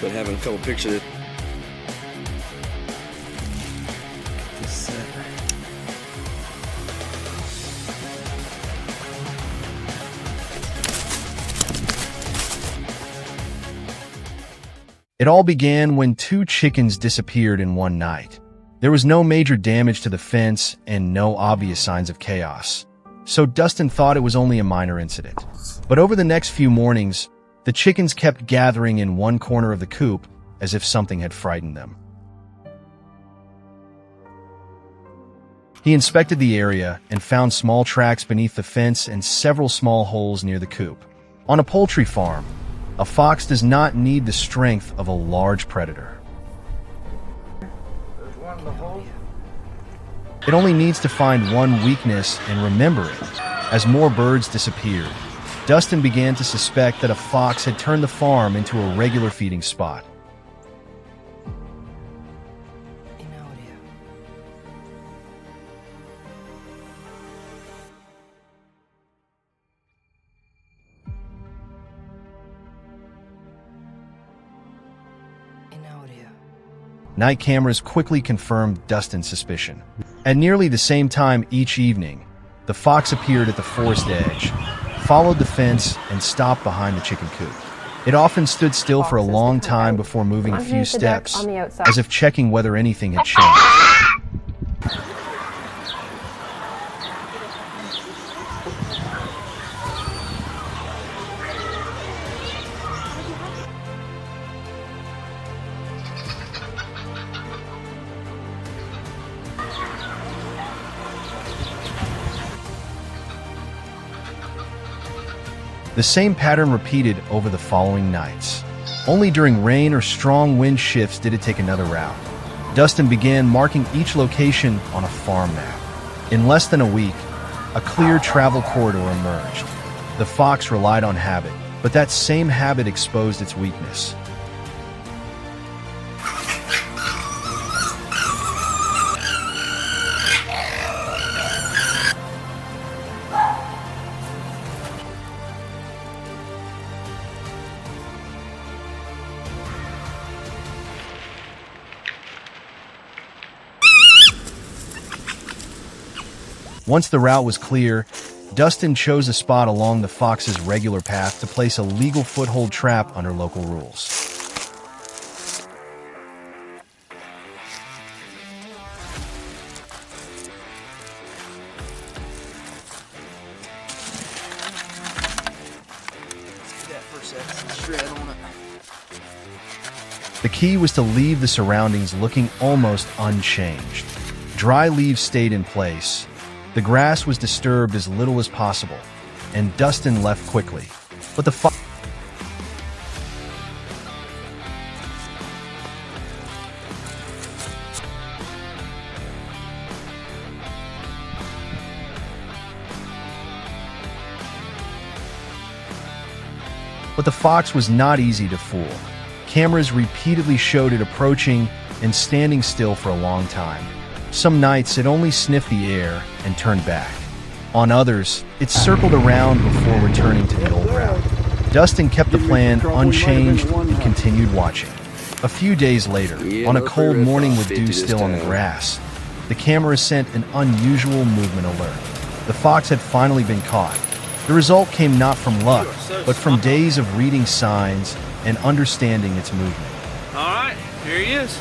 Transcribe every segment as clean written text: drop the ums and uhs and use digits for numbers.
but having a couple pictures. It all began when 2 chickens disappeared in one night. There was no major damage to the fence and no obvious signs of chaos, so Dustin thought it was only a minor incident. But over the next few mornings, the chickens kept gathering in one corner of the coop as if something had frightened them. He inspected the area and found small tracks beneath the fence and several small holes near the coop. On a poultry farm, a fox does not need the strength of a large predator. There's one in the hole. It only needs to find one weakness and remember it. As more birds disappeared, Dustin began to suspect that a fox had turned the farm into a regular feeding spot. Night cameras quickly confirmed Dustin's suspicion. At nearly the same time each evening, the fox appeared at the forest edge, followed the fence, and stopped behind the chicken coop. It often stood still for a long time before moving a few steps, as if checking whether anything had changed. The same pattern repeated over the following nights. Only during rain or strong wind shifts did it take another route. Dustin began marking each location on a farm map. In less than a week, a clear travel corridor emerged. The fox relied on habit, but that same habit exposed its weakness. Once the route was clear, Dustin chose a spot along the fox's regular path to place a legal foothold trap under local rules. The key was to leave the surroundings looking almost unchanged. Dry leaves stayed in place. The grass was disturbed as little as possible, and Dustin left quickly. But the fox was not easy to fool. Cameras repeatedly showed it approaching and standing still for a long time. Some nights it only sniffed the air and turned back. On others, it circled around before returning to the old route. Dustin kept the plan unchanged and continued watching. A few days later, on a cold morning with dew still on the grass, the camera sent an unusual movement alert. The fox had finally been caught. The result came not from luck, but from days of reading signs and understanding its movement. All right, here he is.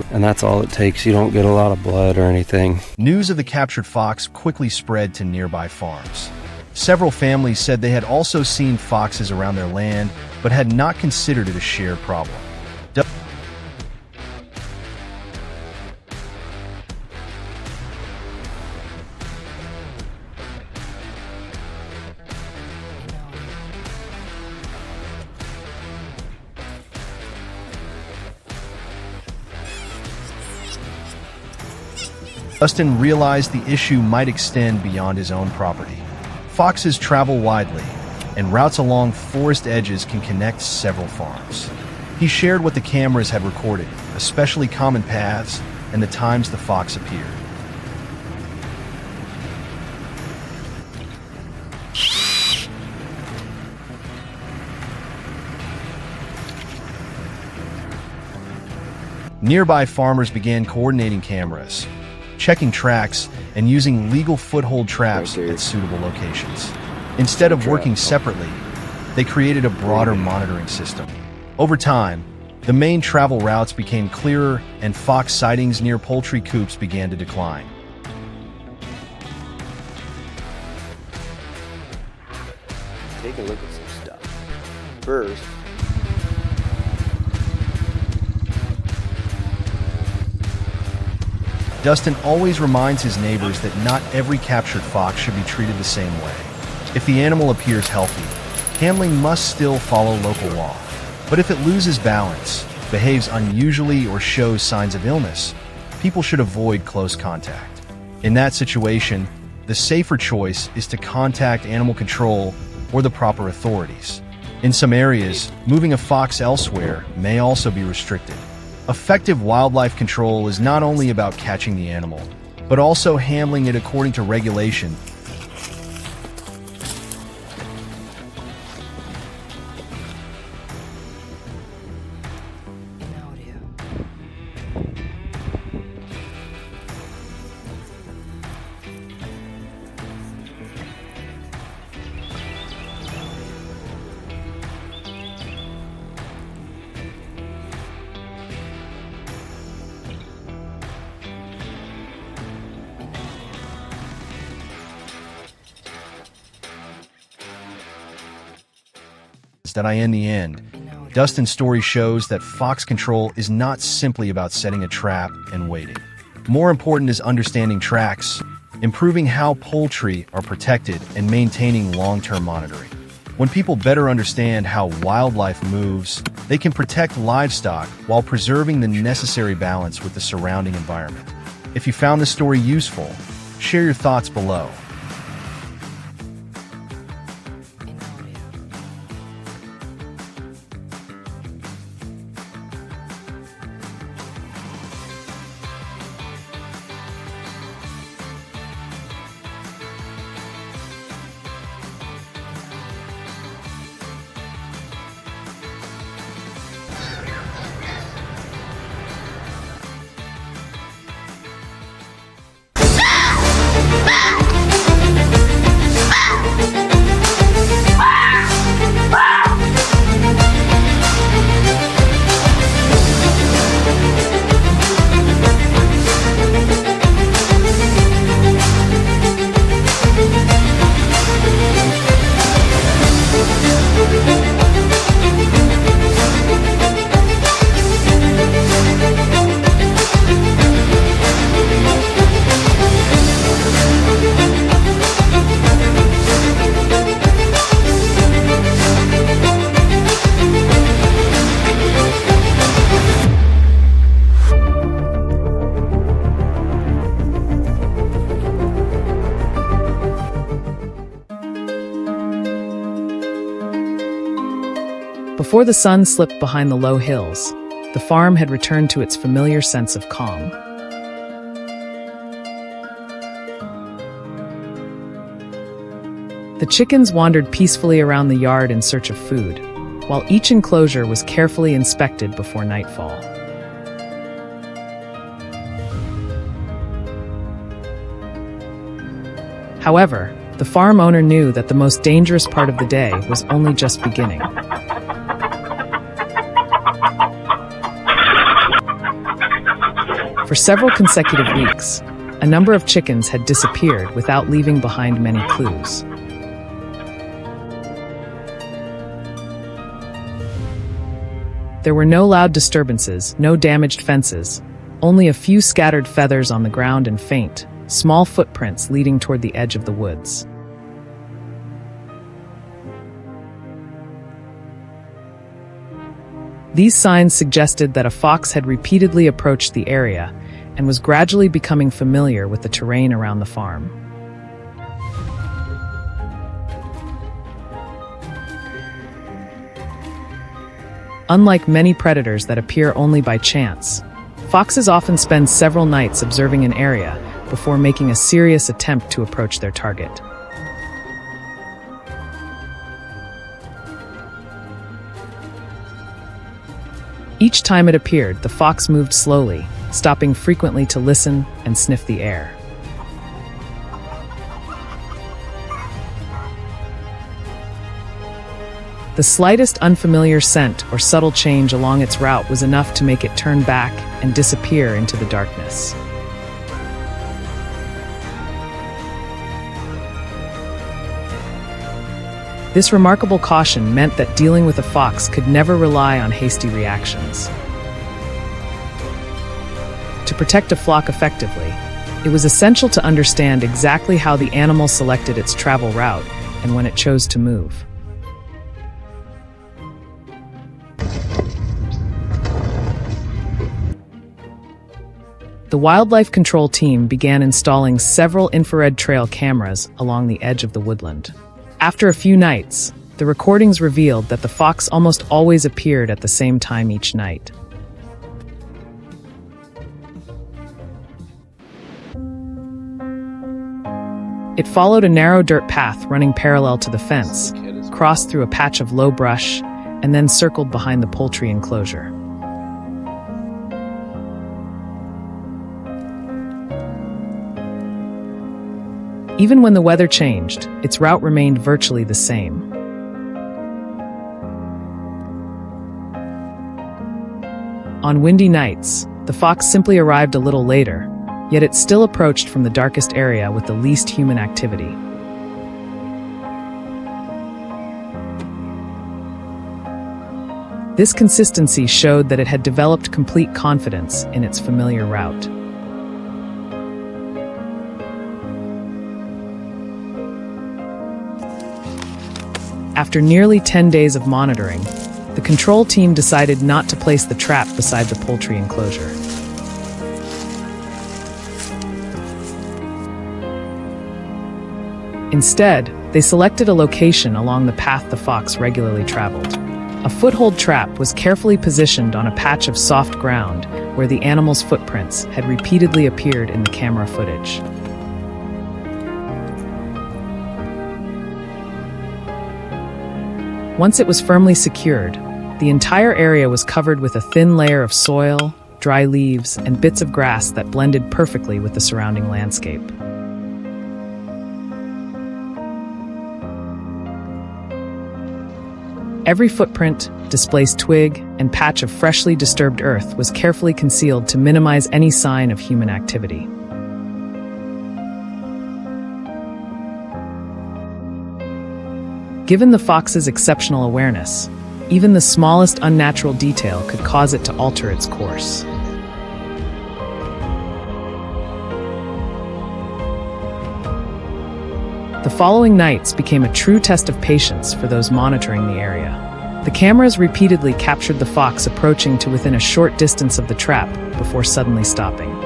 And that's all it takes. You don't get a lot of blood or anything. News of the captured fox quickly spread to nearby farms. Several families said they had also seen foxes around their land, but had not considered it a shared problem. Dustin realized the issue might extend beyond his own property. Foxes travel widely, and routes along forest edges can connect several farms. He shared what the cameras had recorded, especially common paths and the times the fox appeared. Nearby farmers began coordinating cameras, checking tracks, and using legal foothold traps at suitable locations. Instead of working separately, they created a broader monitoring system. Over time, the main travel routes became clearer and fox sightings near poultry coops began to decline. Take a look at some stuff. First, Dustin always reminds his neighbors that not every captured fox should be treated the same way. If the animal appears healthy, handling must still follow local law. But if it loses balance, behaves unusually, or shows signs of illness, people should avoid close contact. In that situation, the safer choice is to contact animal control or the proper authorities. In some areas, moving a fox elsewhere may also be restricted. Effective wildlife control is not only about catching the animal, but also handling it according to regulation. That in the end, Dustin's story shows that fox control is not simply about setting a trap and waiting. More important is understanding tracks, improving how poultry are protected, and maintaining long-term monitoring. When people better understand how wildlife moves, they can protect livestock while preserving the necessary balance with the surrounding environment. If you found this story useful, share your thoughts below. Before the sun slipped behind the low hills, the farm had returned to its familiar sense of calm. The chickens wandered peacefully around the yard in search of food, while each enclosure was carefully inspected before nightfall. However, the farm owner knew that the most dangerous part of the day was only just beginning. For several consecutive weeks, a number of chickens had disappeared without leaving behind many clues. There were no loud disturbances, no damaged fences, only a few scattered feathers on the ground and faint, small footprints leading toward the edge of the woods. These signs suggested that a fox had repeatedly approached the area and was gradually becoming familiar with the terrain around the farm. Unlike many predators that appear only by chance, foxes often spend several nights observing an area before making a serious attempt to approach their target. Each time it appeared, the fox moved slowly, stopping frequently to listen and sniff the air. The slightest unfamiliar scent or subtle change along its route was enough to make it turn back and disappear into the darkness. This remarkable caution meant that dealing with a fox could never rely on hasty reactions. To protect a flock effectively, it was essential to understand exactly how the animal selected its travel route and when it chose to move. The wildlife control team began installing several infrared trail cameras along the edge of the woodland. After a few nights, the recordings revealed that the fox almost always appeared at the same time each night. It followed a narrow dirt path running parallel to the fence, crossed through a patch of low brush, and then circled behind the poultry enclosure. Even when the weather changed, its route remained virtually the same. On windy nights, the fox simply arrived a little later, yet it still approached from the darkest area with the least human activity. This consistency showed that it had developed complete confidence in its familiar route. After nearly 10 days of monitoring, the control team decided not to place the trap beside the poultry enclosure. Instead, they selected a location along the path the fox regularly traveled. A foothold trap was carefully positioned on a patch of soft ground where the animal's footprints had repeatedly appeared in the camera footage. Once it was firmly secured, the entire area was covered with a thin layer of soil, dry leaves, and bits of grass that blended perfectly with the surrounding landscape. Every footprint, displaced twig, and patch of freshly disturbed earth was carefully concealed to minimize any sign of human activity. Given the fox's exceptional awareness, even the smallest unnatural detail could cause it to alter its course. The following nights became a true test of patience for those monitoring the area. The cameras repeatedly captured the fox approaching to within a short distance of the trap before suddenly stopping.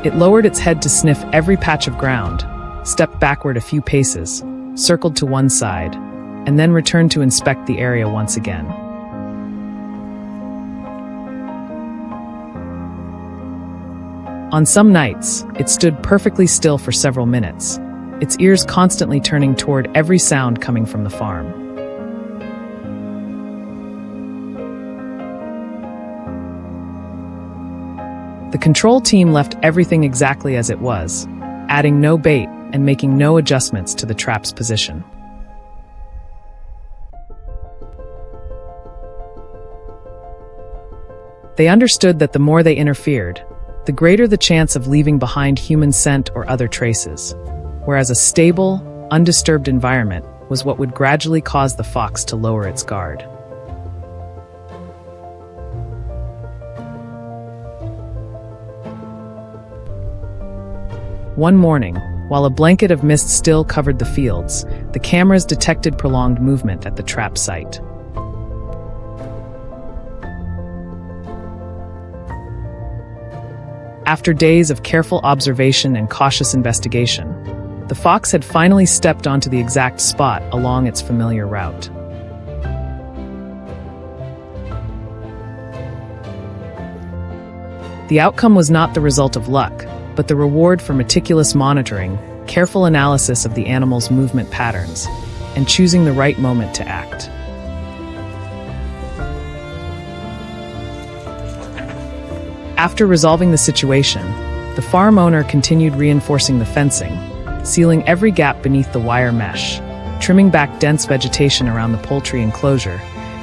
It lowered its head to sniff every patch of ground, stepped backward a few paces, circled to one side, and then returned to inspect the area once again. On some nights, it stood perfectly still for several minutes, its ears constantly turning toward every sound coming from the farm. The control team left everything exactly as it was, adding no bait and making no adjustments to the trap's position. They understood that the more they interfered, the greater the chance of leaving behind human scent or other traces, whereas a stable, undisturbed environment was what would gradually cause the fox to lower its guard. One morning, while a blanket of mist still covered the fields, the cameras detected prolonged movement at the trap site. After days of careful observation and cautious investigation, the fox had finally stepped onto the exact spot along its familiar route. The outcome was not the result of luck, but the reward for meticulous monitoring, careful analysis of the animal's movement patterns, and choosing the right moment to act. After resolving the situation, the farm owner continued reinforcing the fencing, sealing every gap beneath the wire mesh, trimming back dense vegetation around the poultry enclosure,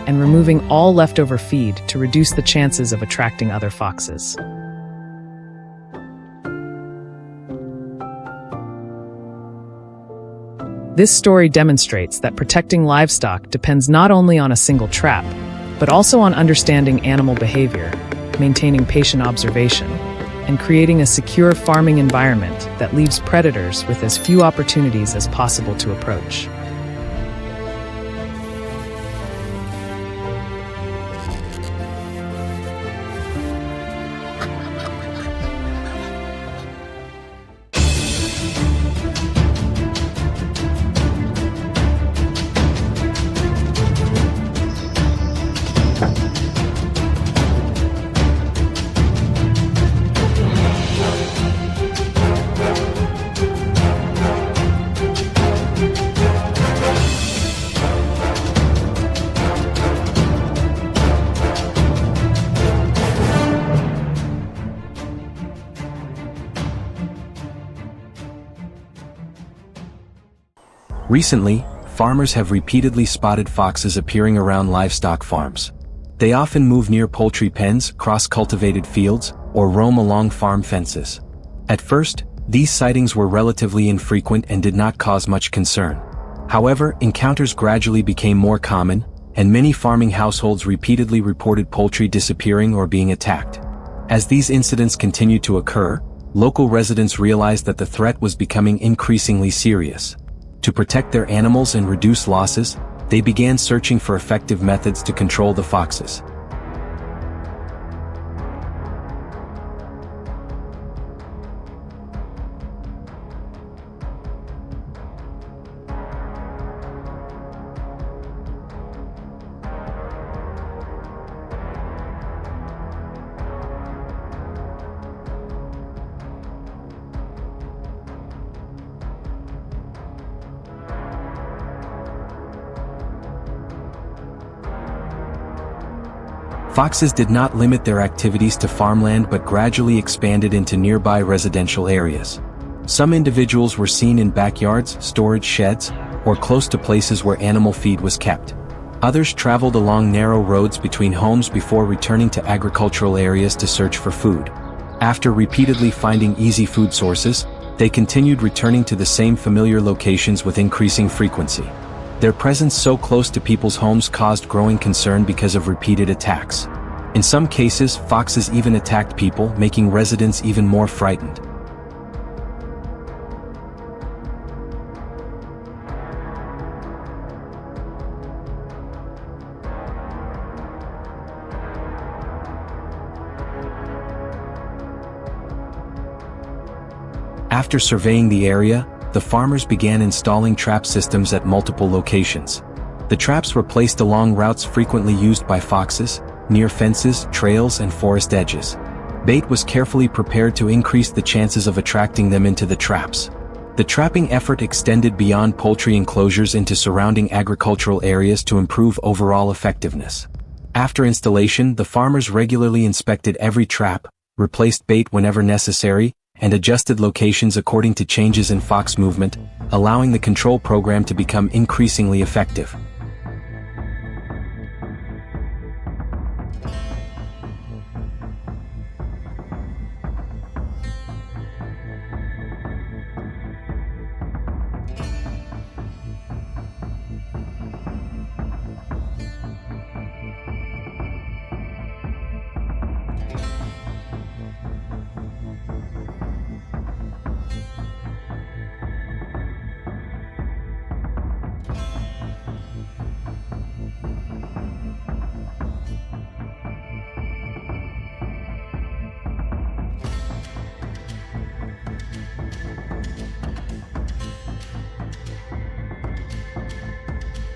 and removing all leftover feed to reduce the chances of attracting other foxes. This story demonstrates that protecting livestock depends not only on a single trap, but also on understanding animal behavior, maintaining patient observation, and creating a secure farming environment that leaves predators with as few opportunities as possible to approach. Recently, farmers have repeatedly spotted foxes appearing around livestock farms. They often move near poultry pens, cross-cultivated fields, or roam along farm fences. At first, these sightings were relatively infrequent and did not cause much concern. However, encounters gradually became more common, and many farming households repeatedly reported poultry disappearing or being attacked. As these incidents continued to occur, local residents realized that the threat was becoming increasingly serious. To protect their animals and reduce losses, they began searching for effective methods to control the foxes. Foxes did not limit their activities to farmland but gradually expanded into nearby residential areas. Some individuals were seen in backyards, storage sheds, or close to places where animal feed was kept. Others traveled along narrow roads between homes before returning to agricultural areas to search for food. After repeatedly finding easy food sources, they continued returning to the same familiar locations with increasing frequency. Their presence so close to people's homes caused growing concern because of repeated attacks. In some cases, foxes even attacked people, making residents even more frightened. After surveying the area, the farmers began installing trap systems at multiple locations. The traps were placed along routes frequently used by foxes, near fences, trails, and forest edges. Bait was carefully prepared to increase the chances of attracting them into the traps. The trapping effort extended beyond poultry enclosures into surrounding agricultural areas to improve overall effectiveness. After installation, the farmers regularly inspected every trap, replaced bait whenever necessary, and adjusted locations according to changes in fox movement, allowing the control program to become increasingly effective.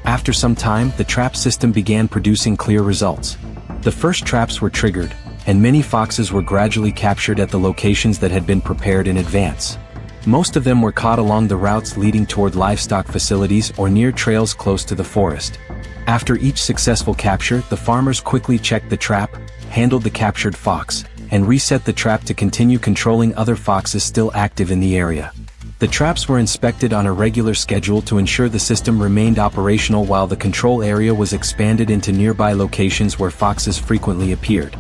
After some time, the trap system began producing clear results. The first traps were triggered, and many foxes were gradually captured at the locations that had been prepared in advance. Most of them were caught along the routes leading toward livestock facilities or near trails close to the forest. After each successful capture, the farmers quickly checked the trap, handled the captured fox, and reset the trap to continue controlling other foxes still active in the area. The traps were inspected on a regular schedule to ensure the system remained operational while the control area was expanded into nearby locations where foxes frequently appeared.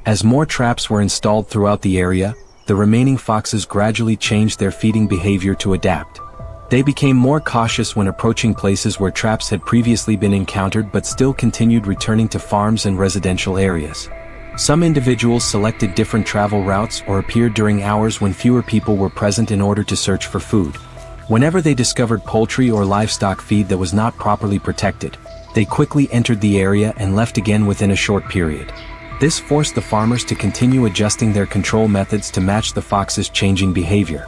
As more traps were installed throughout the area, the remaining foxes gradually changed their feeding behavior to adapt. They became more cautious when approaching places where traps had previously been encountered but still continued returning to farms and residential areas. Some individuals selected different travel routes or appeared during hours when fewer people were present in order to search for food. Whenever they discovered poultry or livestock feed that was not properly protected, they quickly entered the area and left again within a short period. This forced the farmers to continue adjusting their control methods to match the fox's changing behavior.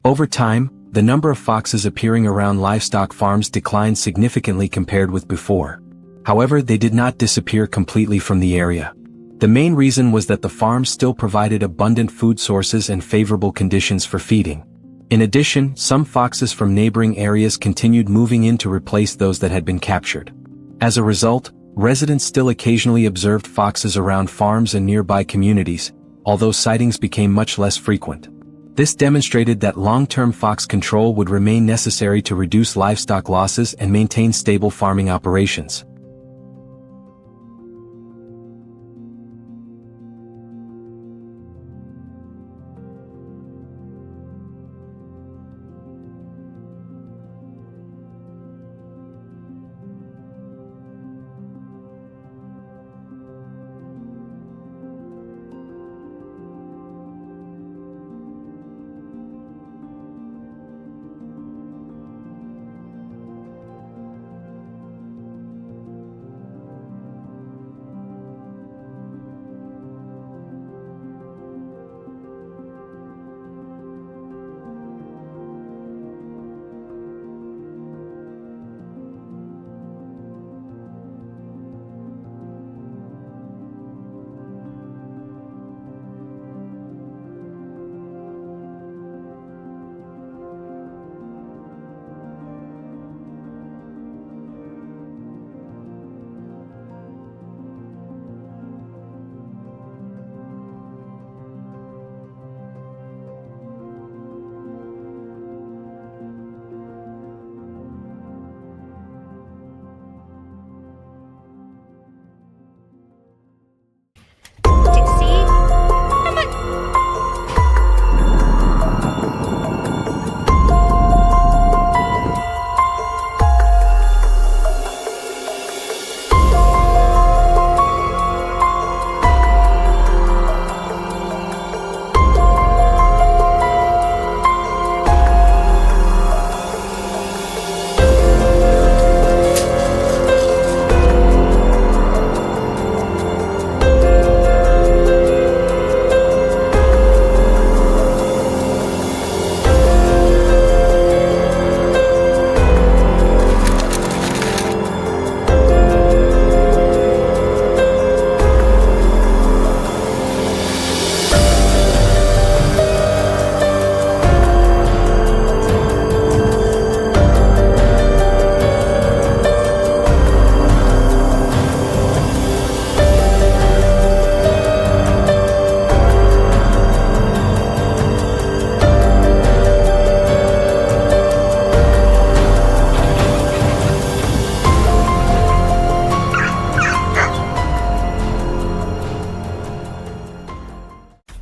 Over time, the number of foxes appearing around livestock farms declined significantly compared with before. However, they did not disappear completely from the area. The main reason was that the farms still provided abundant food sources and favorable conditions for feeding. In addition, some foxes from neighboring areas continued moving in to replace those that had been captured. As a result, residents still occasionally observed foxes around farms and nearby communities, although sightings became much less frequent. This demonstrated that long-term fox control would remain necessary to reduce livestock losses and maintain stable farming operations.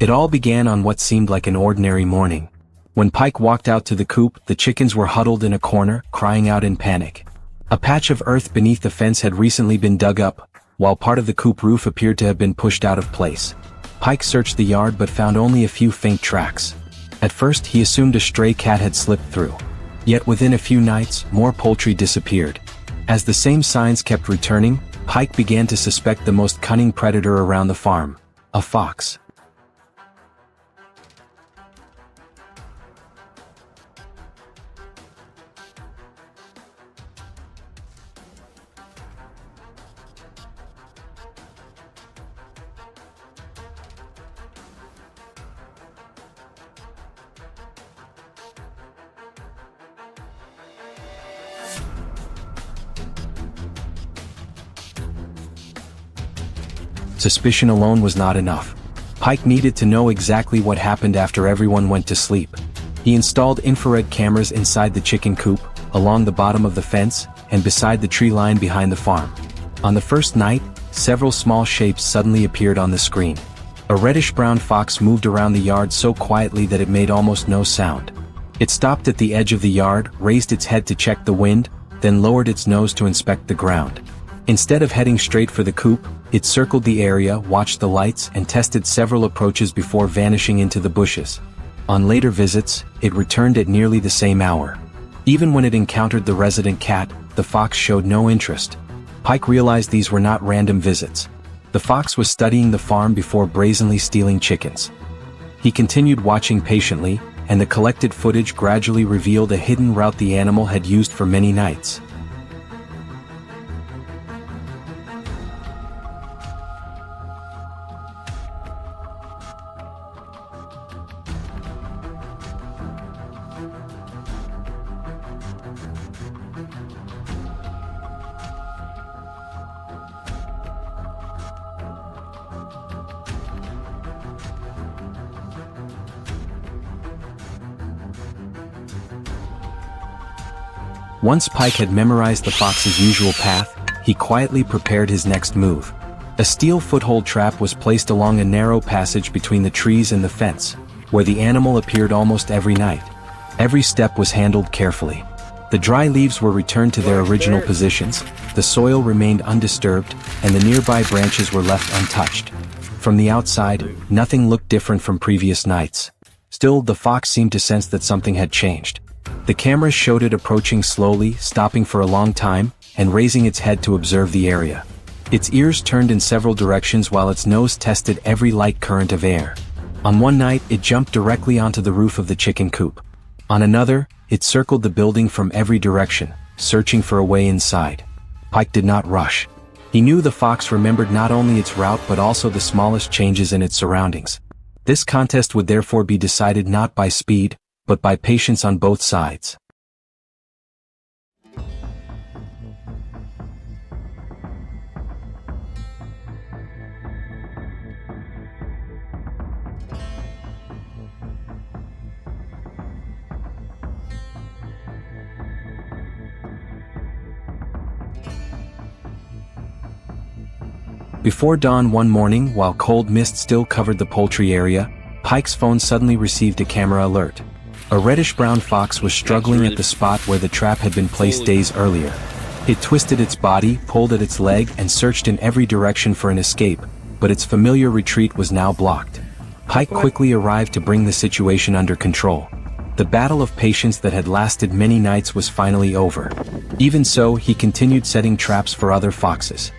It all began on what seemed like an ordinary morning. When Pike walked out to the coop, the chickens were huddled in a corner, crying out in panic. A patch of earth beneath the fence had recently been dug up, while part of the coop roof appeared to have been pushed out of place. Pike searched the yard but found only a few faint tracks. At first he assumed a stray cat had slipped through. Yet within a few nights, more poultry disappeared. As the same signs kept returning, Pike began to suspect the most cunning predator around the farm: a fox. Suspicion alone was not enough. Pike needed to know exactly what happened after everyone went to sleep. He installed infrared cameras inside the chicken coop, along the bottom of the fence, and beside the tree line behind the farm. On the first night, several small shapes suddenly appeared on the screen. A reddish-brown fox moved around the yard so quietly that it made almost no sound. It stopped at the edge of the yard, raised its head to check the wind, then lowered its nose to inspect the ground. Instead of heading straight for the coop, it circled the area, watched the lights, and tested several approaches before vanishing into the bushes. On later visits, it returned at nearly the same hour. Even when it encountered the resident cat, the fox showed no interest. Pike realized these were not random visits. The fox was studying the farm before brazenly stealing chickens. He continued watching patiently, and the collected footage gradually revealed a hidden route the animal had used for many nights. Once Pike had memorized the fox's usual path, he quietly prepared his next move. A steel foothold trap was placed along a narrow passage between the trees and the fence, where the animal appeared almost every night. Every step was handled carefully. The dry leaves were returned to their original positions, the soil remained undisturbed, and the nearby branches were left untouched. From the outside, nothing looked different from previous nights. Still, the fox seemed to sense that something had changed. The camera showed it approaching slowly, stopping for a long time, and raising its head to observe the area. Its ears turned in several directions while its nose tested every light current of air. On one night, it jumped directly onto the roof of the chicken coop. On another, it circled the building from every direction, searching for a way inside. Pike did not rush. He knew the fox remembered not only its route but also the smallest changes in its surroundings. This contest would therefore be decided not by speed, but by patience on both sides. Before dawn one morning, while cold mist still covered the poultry area, Pike's phone suddenly received a camera alert. A reddish-brown fox was struggling at the spot where the trap had been placed days earlier. It twisted its body, pulled at its leg, and searched in every direction for an escape, but its familiar retreat was now blocked. Pike quickly arrived to bring the situation under control. The battle of patience that had lasted many nights was finally over. Even so, he continued setting traps for other foxes.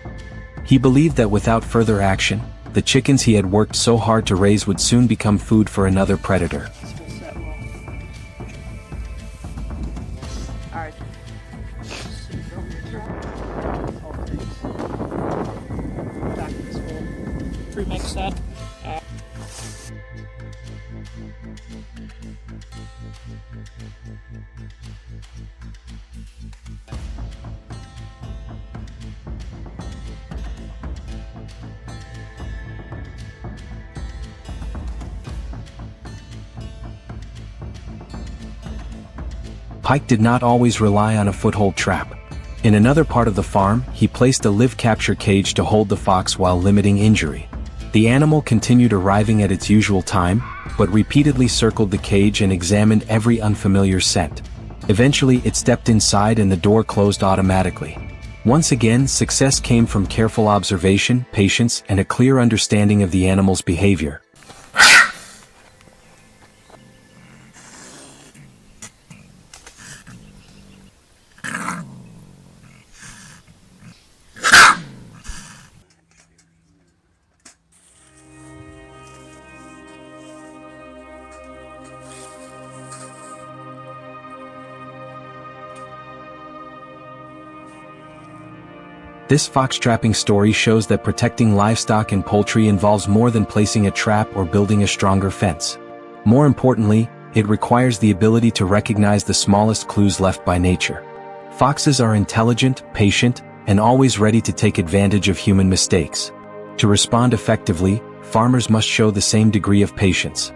He believed that without further action, the chickens he had worked so hard to raise would soon become food for another predator. Pre-mix that. Pike did not always rely on a foothold trap. In another part of the farm, he placed a live capture cage to hold the fox while limiting injury. The animal continued arriving at its usual time, but repeatedly circled the cage and examined every unfamiliar scent. Eventually, it stepped inside and the door closed automatically. Once again, success came from careful observation, patience, and a clear understanding of the animal's behavior. This fox trapping story shows that protecting livestock and poultry involves more than placing a trap or building a stronger fence. More importantly, it requires the ability to recognize the smallest clues left by nature. Foxes are intelligent, patient, and always ready to take advantage of human mistakes. To respond effectively, farmers must show the same degree of patience.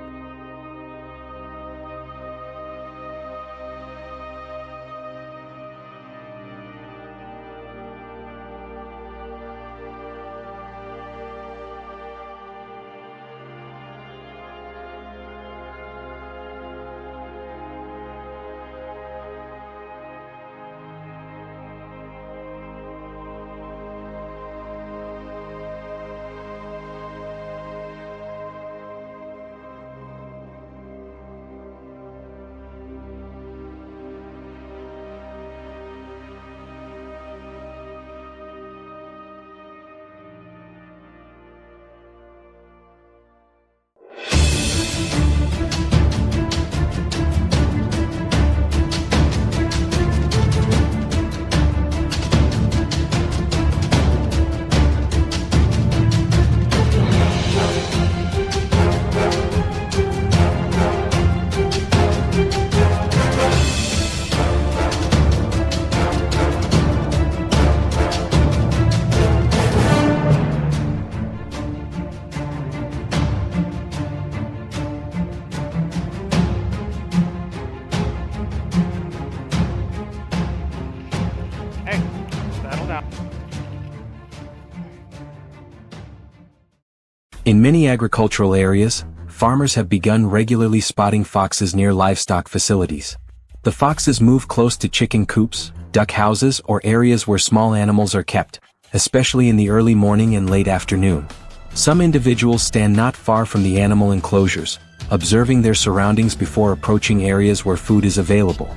In many agricultural areas, farmers have begun regularly spotting foxes near livestock facilities. The foxes move close to chicken coops, duck houses, or areas where small animals are kept, especially in the early morning and late afternoon. Some individuals stand not far from the animal enclosures, observing their surroundings before approaching areas where food is available.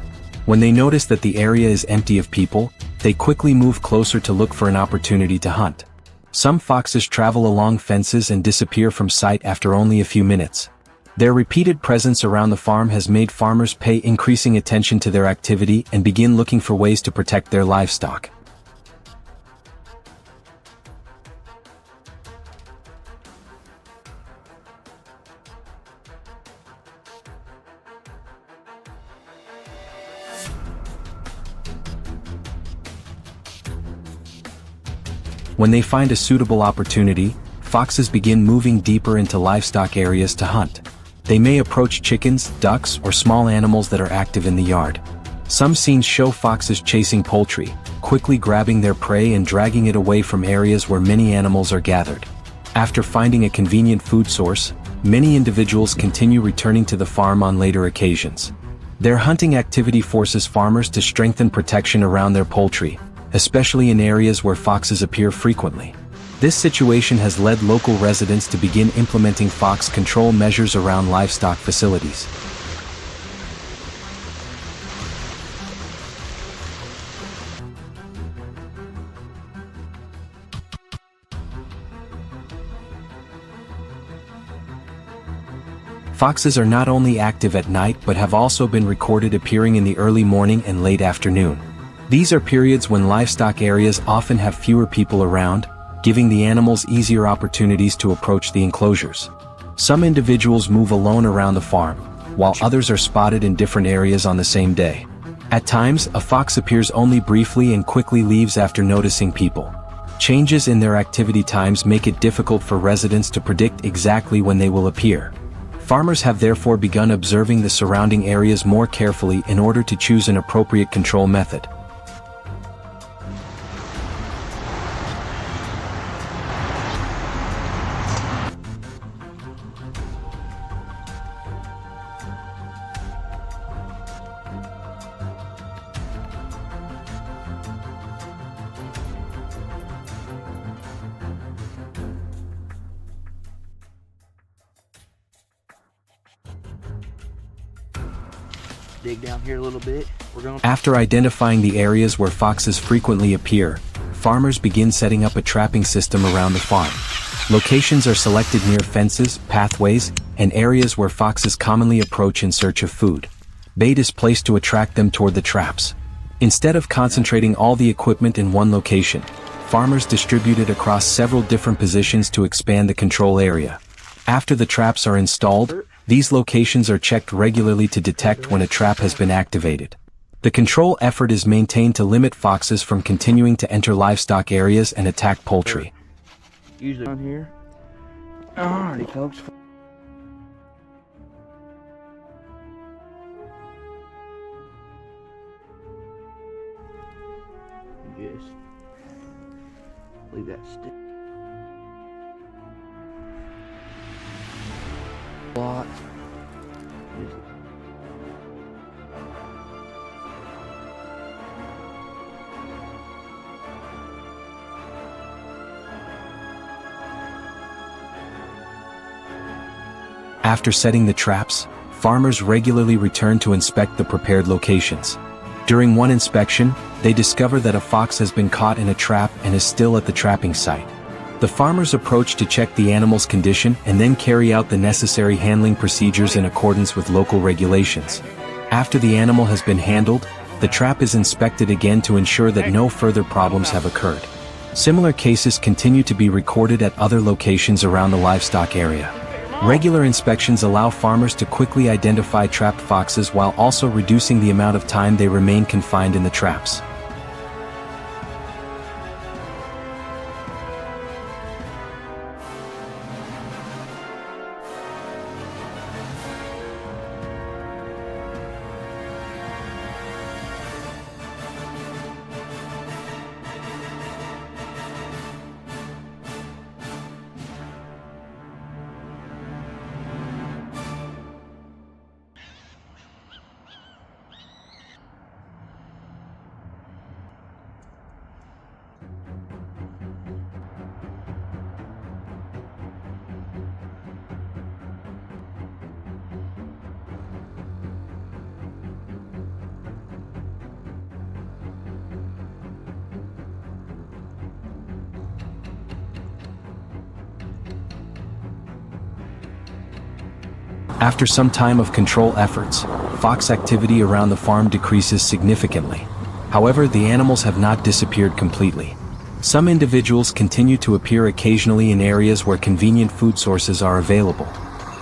When they notice that the area is empty of people, they quickly move closer to look for an opportunity to hunt. Some foxes travel along fences and disappear from sight after only a few minutes. Their repeated presence around the farm has made farmers pay increasing attention to their activity and begin looking for ways to protect their livestock. When they find a suitable opportunity, foxes begin moving deeper into livestock areas to hunt. They may approach chickens, ducks, or small animals that are active in the yard. Some scenes show foxes chasing poultry, quickly grabbing their prey and dragging it away from areas where many animals are gathered. After finding a convenient food source, many individuals continue returning to the farm on later occasions. Their hunting activity forces farmers to strengthen protection around their poultry, especially in areas where foxes appear frequently. This situation has led local residents to begin implementing fox control measures around livestock facilities. Foxes are not only active at night but have also been recorded appearing in the early morning and late afternoon. These are periods when livestock areas often have fewer people around, giving the animals easier opportunities to approach the enclosures. Some individuals move alone around the farm, while others are spotted in different areas on the same day. At times, a fox appears only briefly and quickly leaves after noticing people. Changes in their activity times make it difficult for residents to predict exactly when they will appear. Farmers have therefore begun observing the surrounding areas more carefully in order to choose an appropriate control method. dig down here a little bit. We're going. After identifying the areas where foxes frequently appear, farmers begin setting up a trapping system around the farm. Locations are selected near fences, pathways, and areas where foxes commonly approach in search of food. Bait is placed to attract them toward the traps. Instead of concentrating all the equipment in one location, farmers distribute it across several different positions to expand the control area. After the traps are installed, these locations are checked regularly to detect when a trap has been activated. The control effort is maintained to limit foxes from continuing to enter livestock areas and attack poultry. Usually on here. Alrighty, folks. Just leave that stick. Lot. Just After setting the traps, farmers regularly return to inspect the prepared locations. During one inspection, they discover that a fox has been caught in a trap and is still at the trapping site. The farmers approach to check the animal's condition and then carry out the necessary handling procedures in accordance with local regulations. After the animal has been handled, the trap is inspected again to ensure that no further problems have occurred. Similar cases continue to be recorded at other locations around the livestock area. Regular inspections allow farmers to quickly identify trapped foxes while also reducing the amount of time they remain confined in the traps. After some time of control efforts, fox activity around the farm decreases significantly. However, the animals have not disappeared completely. Some individuals continue to appear occasionally in areas where convenient food sources are available.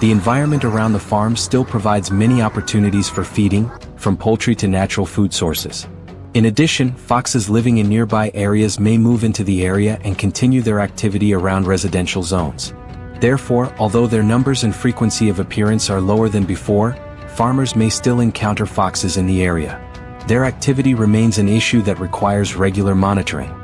The environment around the farm still provides many opportunities for feeding, from poultry to natural food sources. In addition, foxes living in nearby areas may move into the area and continue their activity around residential zones. Therefore, although their numbers and frequency of appearance are lower than before, farmers may still encounter foxes in the area. Their activity remains an issue that requires regular monitoring.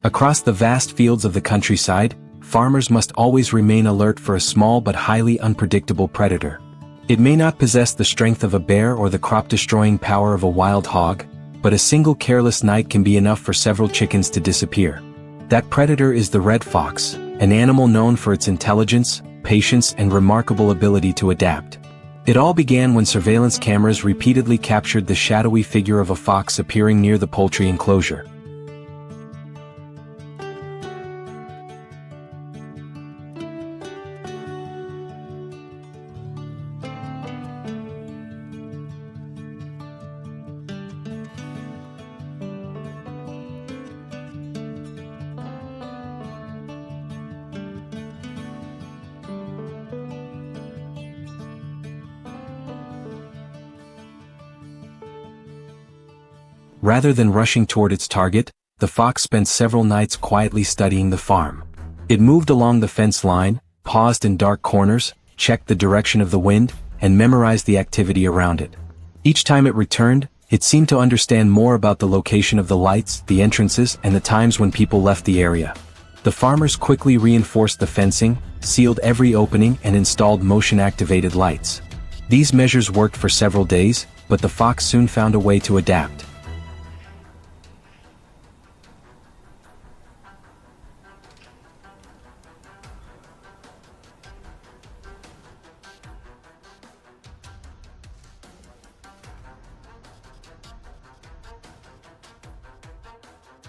Across the vast fields of the countryside, farmers must always remain alert for a small but highly unpredictable predator. It may not possess the strength of a bear or the crop-destroying power of a wild hog, but a single careless night can be enough for several chickens to disappear. That predator is the red fox, an animal known for its intelligence, patience, and remarkable ability to adapt. It all began when surveillance cameras repeatedly captured the shadowy figure of a fox appearing near the poultry enclosure. Rather than rushing toward its target, the fox spent several nights quietly studying the farm. It moved along the fence line, paused in dark corners, checked the direction of the wind, and memorized the activity around it. Each time it returned, it seemed to understand more about the location of the lights, the entrances, and the times when people left the area. The farmers quickly reinforced the fencing, sealed every opening, and installed motion-activated lights. These measures worked for several days, but the fox soon found a way to adapt.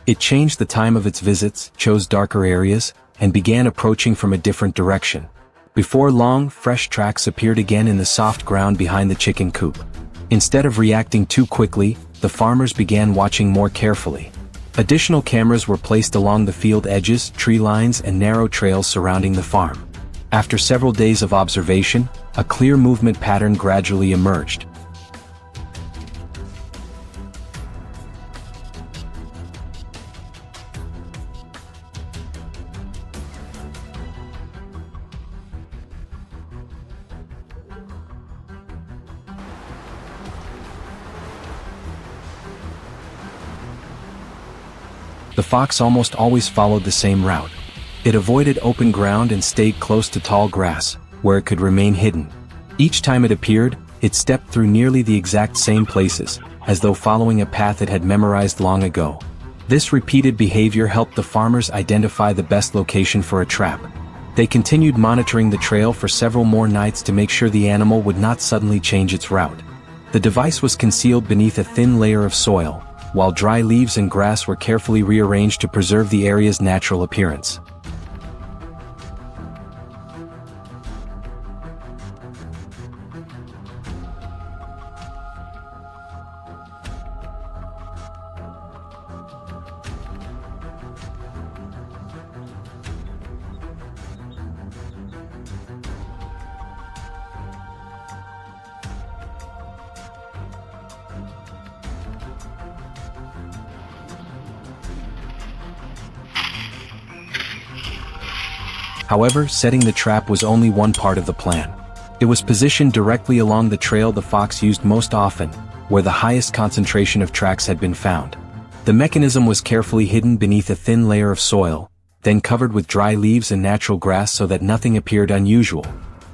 It changed the time of its visits, chose darker areas, and began approaching from a different direction. Before long, fresh tracks appeared again in the soft ground behind the chicken coop. Instead of reacting too quickly, the farmers began watching more carefully. Additional cameras were placed along the field edges, tree lines, and narrow trails surrounding the farm. After several days of observation, a clear movement pattern gradually emerged. The fox almost always followed the same route. It avoided open ground and stayed close to tall grass, where it could remain hidden. Each time it appeared, it stepped through nearly the exact same places, as though following a path it had memorized long ago. This repeated behavior helped the farmers identify the best location for a trap. They continued monitoring the trail for several more nights to make sure the animal would not suddenly change its route. The device was concealed beneath a thin layer of soil, while dry leaves and grass were carefully rearranged to preserve the area's natural appearance. However, setting the trap was only one part of the plan. It was positioned directly along the trail the fox used most often, where the highest concentration of tracks had been found. The mechanism was carefully hidden beneath a thin layer of soil, then covered with dry leaves and natural grass so that nothing appeared unusual.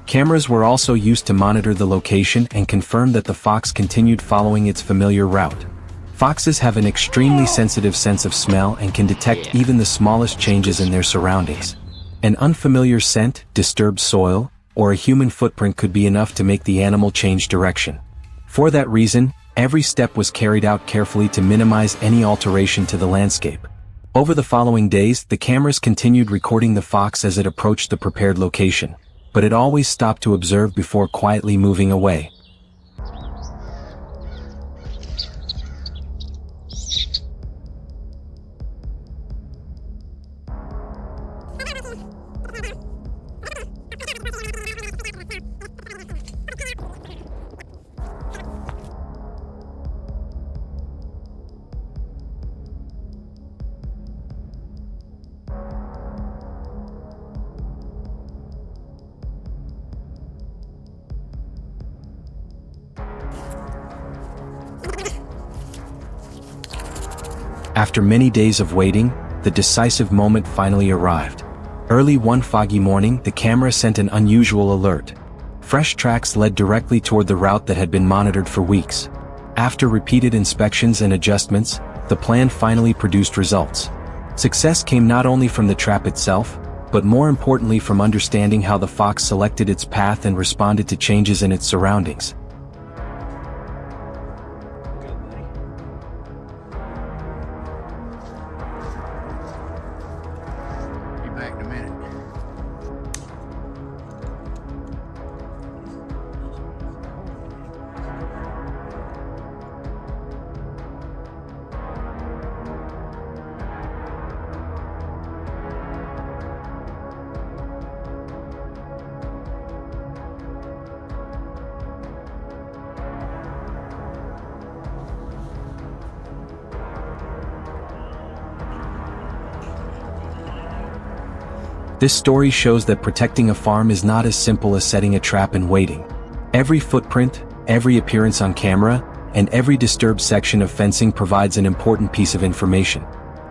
Cameras were also used to monitor the location and confirm that the fox continued following its familiar route. Foxes have an extremely sensitive sense of smell and can detect even the smallest changes in their surroundings. An unfamiliar scent, disturbed soil, or a human footprint could be enough to make the animal change direction. For that reason, every step was carried out carefully to minimize any alteration to the landscape. Over the following days, the cameras continued recording the fox as it approached the prepared location, but it always stopped to observe before quietly moving away. After many days of waiting, the decisive moment finally arrived. Early one foggy morning, the camera sent an unusual alert. Fresh tracks led directly toward the route that had been monitored for weeks. After repeated inspections and adjustments, the plan finally produced results. Success came not only from the trap itself, but more importantly from understanding how the fox selected its path and responded to changes in its surroundings. Be back in a minute. This story shows that protecting a farm is not as simple as setting a trap and waiting. Every footprint, every appearance on camera, and every disturbed section of fencing provides an important piece of information.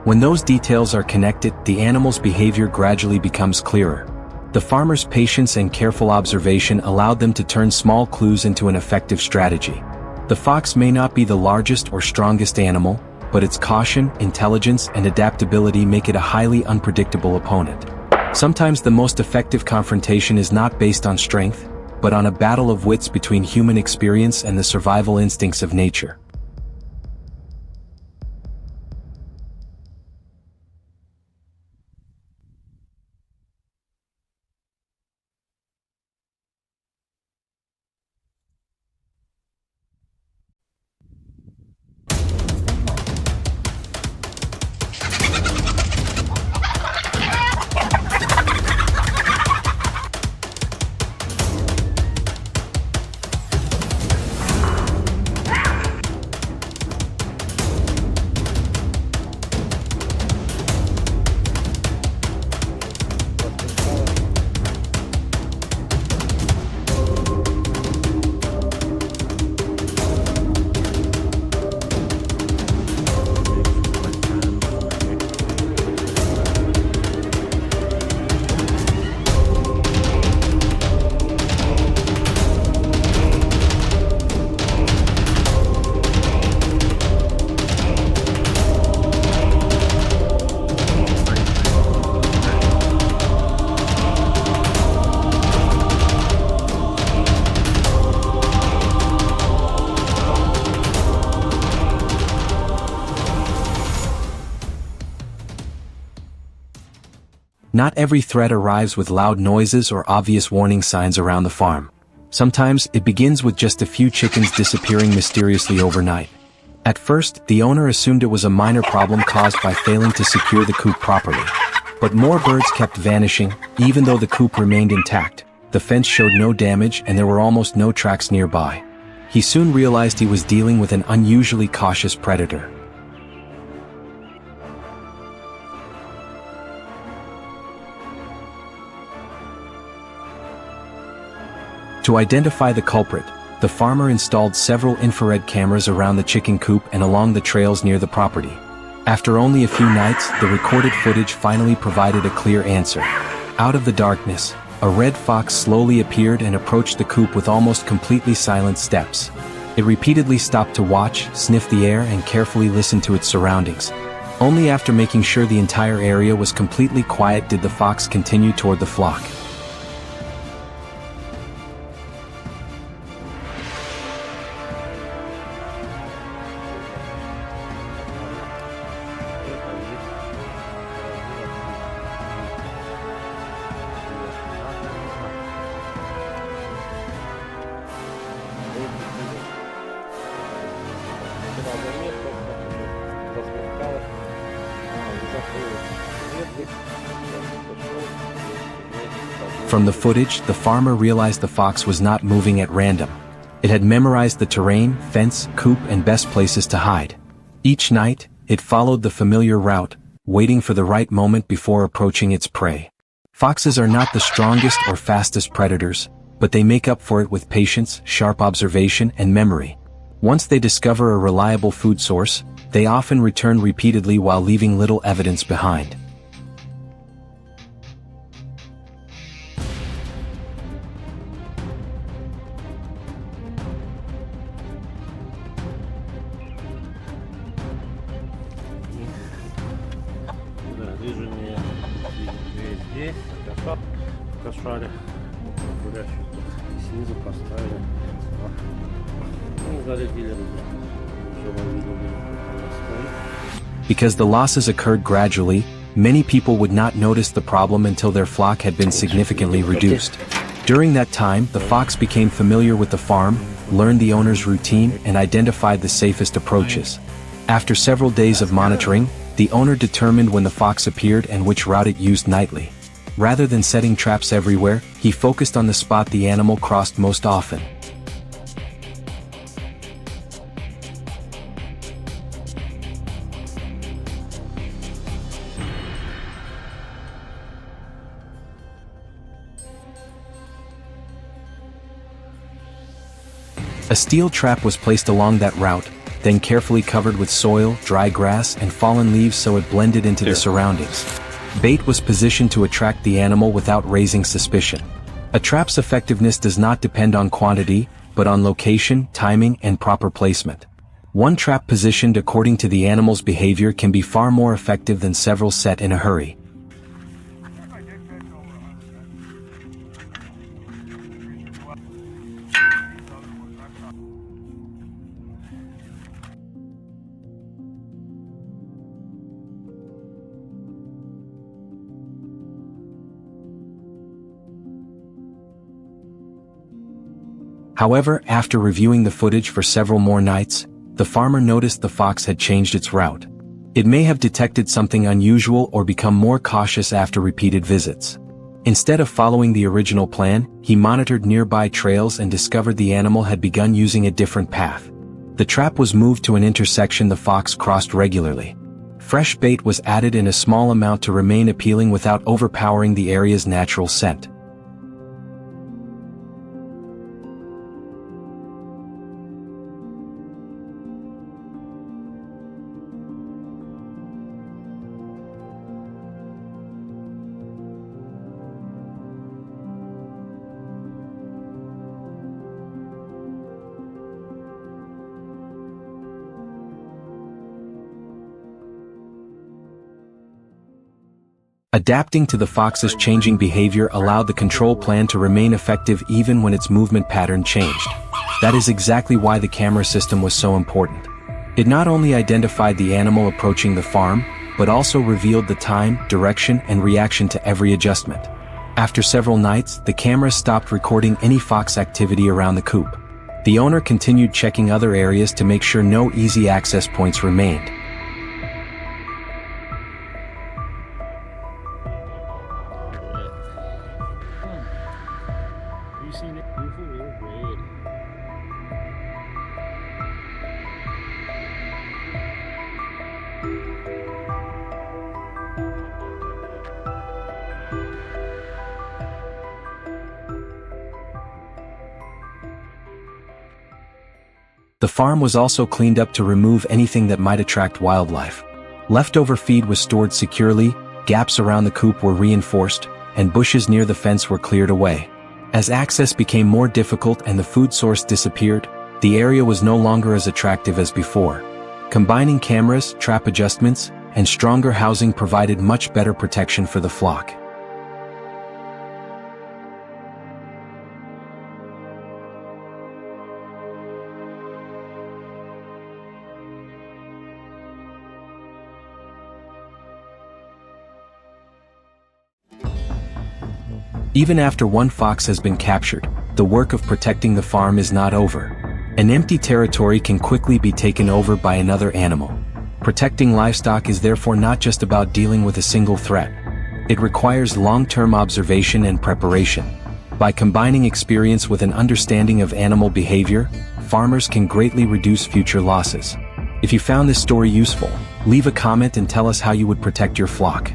When those details are connected, the animal's behavior gradually becomes clearer. The farmer's patience and careful observation allowed them to turn small clues into an effective strategy. The fox may not be the largest or strongest animal, but its caution, intelligence, and adaptability make it a highly unpredictable opponent. Sometimes the most effective confrontation is not based on strength, but on a battle of wits between human experience and the survival instincts of nature. Not every threat arrives with loud noises or obvious warning signs around the farm. Sometimes it begins with just a few chickens disappearing mysteriously overnight. At first, the owner assumed it was a minor problem caused by failing to secure the coop properly. But more birds kept vanishing, even though the coop remained intact. The fence showed no damage and there were almost no tracks nearby. He soon realized he was dealing with an unusually cautious predator. To identify the culprit, the farmer installed several infrared cameras around the chicken coop and along the trails near the property. After only a few nights, the recorded footage finally provided a clear answer. Out of the darkness, a red fox slowly appeared and approached the coop with almost completely silent steps. It repeatedly stopped to watch, sniff the air, and carefully listen to its surroundings. Only after making sure the entire area was completely quiet did the fox continue toward the flock. From the footage, the farmer realized the fox was not moving at random. It had memorized the terrain, fence, coop, and best places to hide. Each night, it followed the familiar route, waiting for the right moment before approaching its prey. Foxes are not the strongest or fastest predators, but they make up for it with patience, sharp observation, and memory. Once they discover a reliable food source, they often returned repeatedly while leaving little evidence behind. Because the losses occurred gradually, many people would not notice the problem until their flock had been significantly reduced. During that time, the fox became familiar with the farm, learned the owner's routine, and identified the safest approaches. After several days of monitoring, the owner determined when the fox appeared and which route it used nightly. Rather than setting traps everywhere, he focused on the spot the animal crossed most often. A steel trap was placed along that route, then carefully covered with soil, dry grass, and fallen leaves so it blended into the surroundings. Bait was positioned to attract the animal without raising suspicion. A trap's effectiveness does not depend on quantity, but on location, timing, and proper placement. One trap positioned according to the animal's behavior can be far more effective than several set in a hurry. However, after reviewing the footage for several more nights, the farmer noticed the fox had changed its route. It may have detected something unusual or become more cautious after repeated visits. Instead of following the original plan, he monitored nearby trails and discovered the animal had begun using a different path. The trap was moved to an intersection the fox crossed regularly. Fresh bait was added in a small amount to remain appealing without overpowering the area's natural scent. Adapting to the fox's changing behavior allowed the control plan to remain effective even when its movement pattern changed. That is exactly why the camera system was so important. It not only identified the animal approaching the farm, but also revealed the time, direction, and reaction to every adjustment. After several nights, the camera stopped recording any fox activity around the coop. The owner continued checking other areas to make sure no easy access points remained. The farm was also cleaned up to remove anything that might attract wildlife. Leftover feed was stored securely, gaps around the coop were reinforced, and bushes near the fence were cleared away. As access became more difficult and the food source disappeared, the area was no longer as attractive as before. Combining cameras, trap adjustments, and stronger housing provided much better protection for the flock. Even after one fox has been captured, the work of protecting the farm is not over. An empty territory can quickly be taken over by another animal. Protecting livestock is therefore not just about dealing with a single threat. It requires long-term observation and preparation. By combining experience with an understanding of animal behavior, farmers can greatly reduce future losses. If you found this story useful, leave a comment and tell us how you would protect your flock.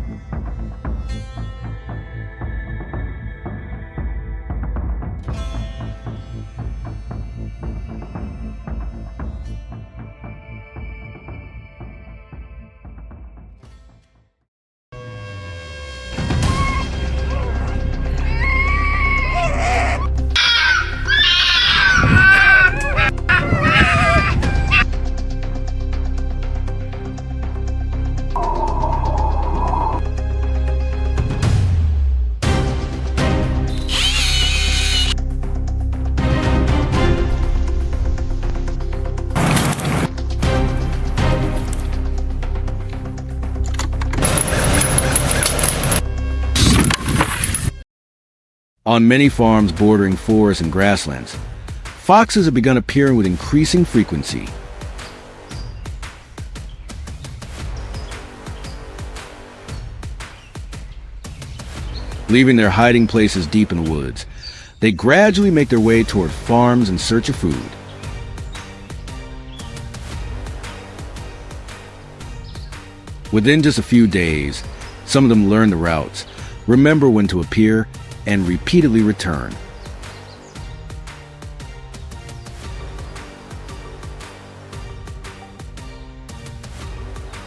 On many farms bordering forests and grasslands, foxes have begun appearing with increasing frequency. Leaving their hiding places deep in the woods, they gradually make their way toward farms in search of food. Within just a few days, some of them learn the routes, remember when to appear, and repeatedly return.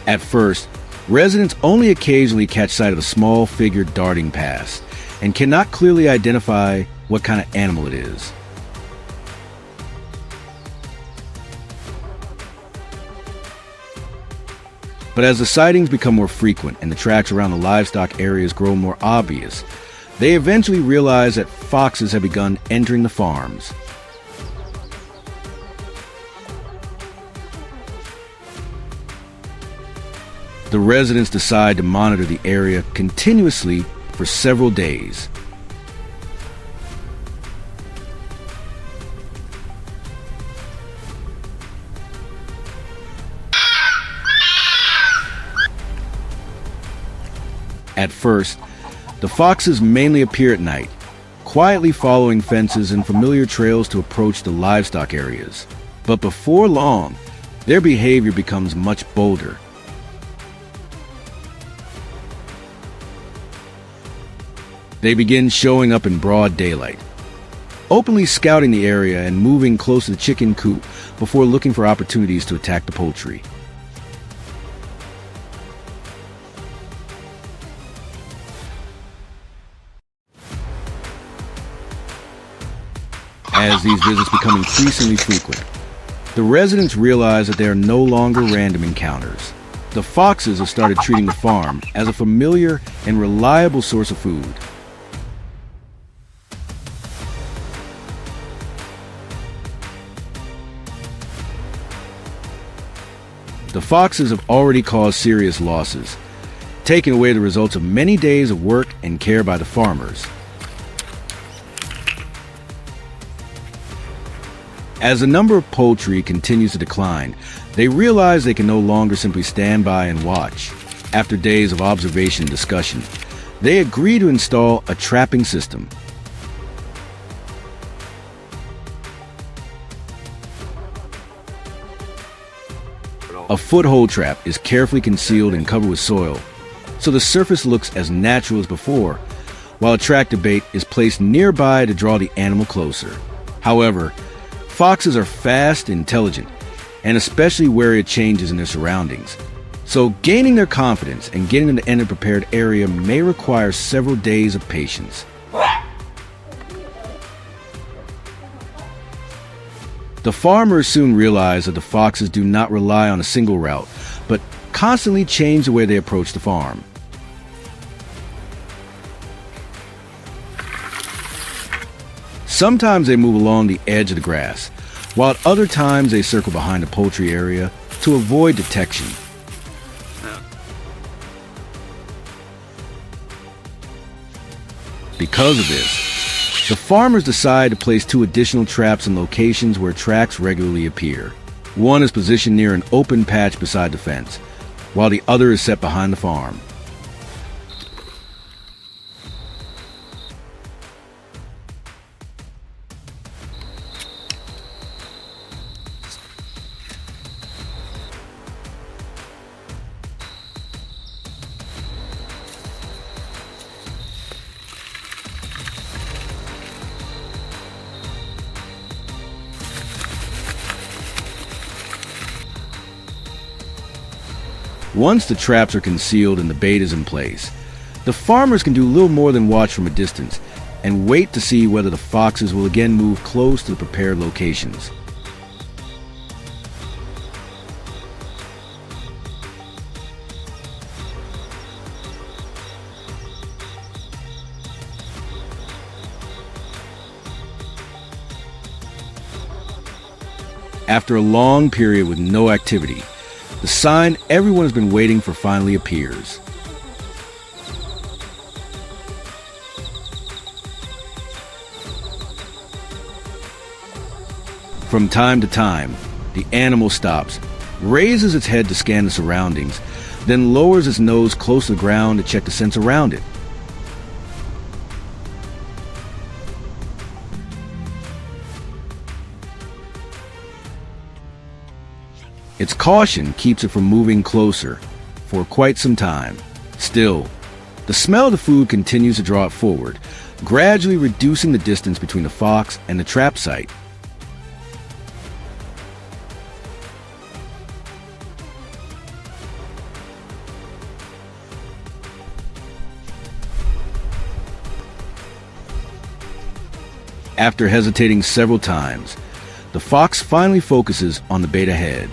At first, residents only occasionally catch sight of a small figure darting past and cannot clearly identify what kind of animal it is. But as the sightings become more frequent and the tracks around the livestock areas grow more obvious, they eventually realize that foxes have begun entering the farms. The residents decide to monitor the area continuously for several days. At first, the foxes mainly appear at night, quietly following fences and familiar trails to approach the livestock areas. But before long, their behavior becomes much bolder. They begin showing up in broad daylight, openly scouting the area and moving close to the chicken coop before looking for opportunities to attack the poultry. As these visits become increasingly frequent, the residents realize that they are no longer random encounters. The foxes have started treating the farm as a familiar and reliable source of food. The foxes have already caused serious losses, taking away the results of many days of work and care by the farmers. As the number of poultry continues to decline, they realize they can no longer simply stand by and watch. After days of observation and discussion, they agree to install a trapping system. A foothold trap is carefully concealed and covered with soil, so the surface looks as natural as before, while a tractor bait is placed nearby to draw the animal closer. However, foxes are fast and intelligent, and especially wary of changes in their surroundings. So gaining their confidence and getting them to enter a prepared area may require several days of patience. The farmers soon realize that the foxes do not rely on a single route, but constantly change the way they approach the farm. Sometimes they move along the edge of the grass, while at other times they circle behind the poultry area to avoid detection. Because of this, the farmers decide to place 2 additional traps in locations where tracks regularly appear. One is positioned near an open patch beside the fence, while the other is set behind the farm. Once the traps are concealed and the bait is in place, the farmers can do little more than watch from a distance and wait to see whether the foxes will again move close to the prepared locations. After a long period with no activity, the sign everyone has been waiting for finally appears. From time to time, the animal stops, raises its head to scan the surroundings, then lowers its nose close to the ground to check the scents around it. Its caution keeps it from moving closer for quite some time. Still, the smell of the food continues to draw it forward, gradually reducing the distance between the fox and the trap site. After hesitating several times, the fox finally focuses on the bait ahead.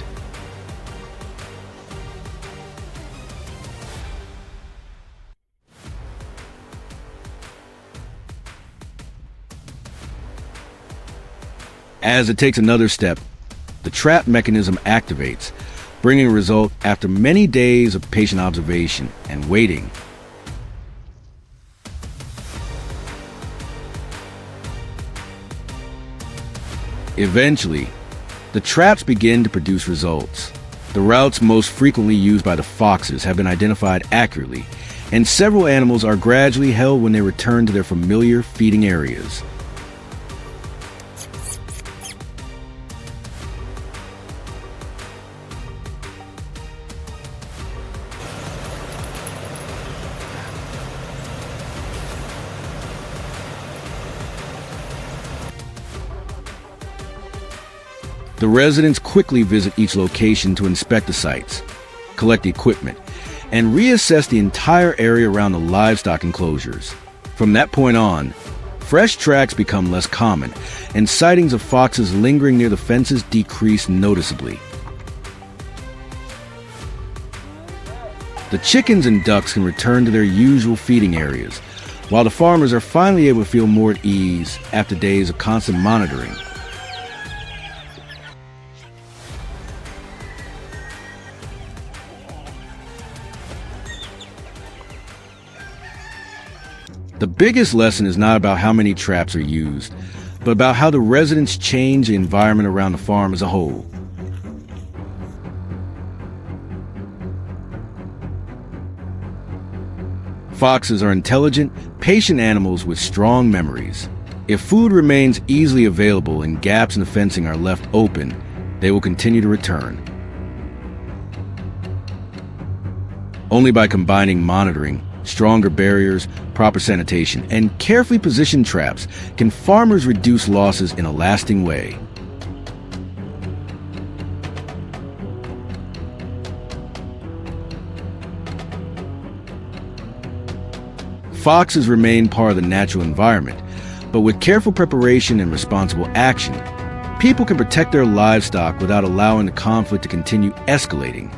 As it takes another step, the trap mechanism activates, bringing a result after many days of patient observation and waiting. Eventually, the traps begin to produce results. The routes most frequently used by the foxes have been identified accurately, and several animals are gradually held when they return to their familiar feeding areas. The residents quickly visit each location to inspect the sites, collect equipment, and reassess the entire area around the livestock enclosures. From that point on, fresh tracks become less common, and sightings of foxes lingering near the fences decrease noticeably. The chickens and ducks can return to their usual feeding areas, while the farmers are finally able to feel more at ease after days of constant monitoring. The biggest lesson is not about how many traps are used, but about how the residents change the environment around the farm as a whole. Foxes are intelligent, patient animals with strong memories. If food remains easily available and gaps in the fencing are left open, they will continue to return. Only by combining monitoring, stronger barriers, proper sanitation, and carefully positioned traps can farmers reduce losses in a lasting way. Foxes remain part of the natural environment, but with careful preparation and responsible action, people can protect their livestock without allowing the conflict to continue escalating.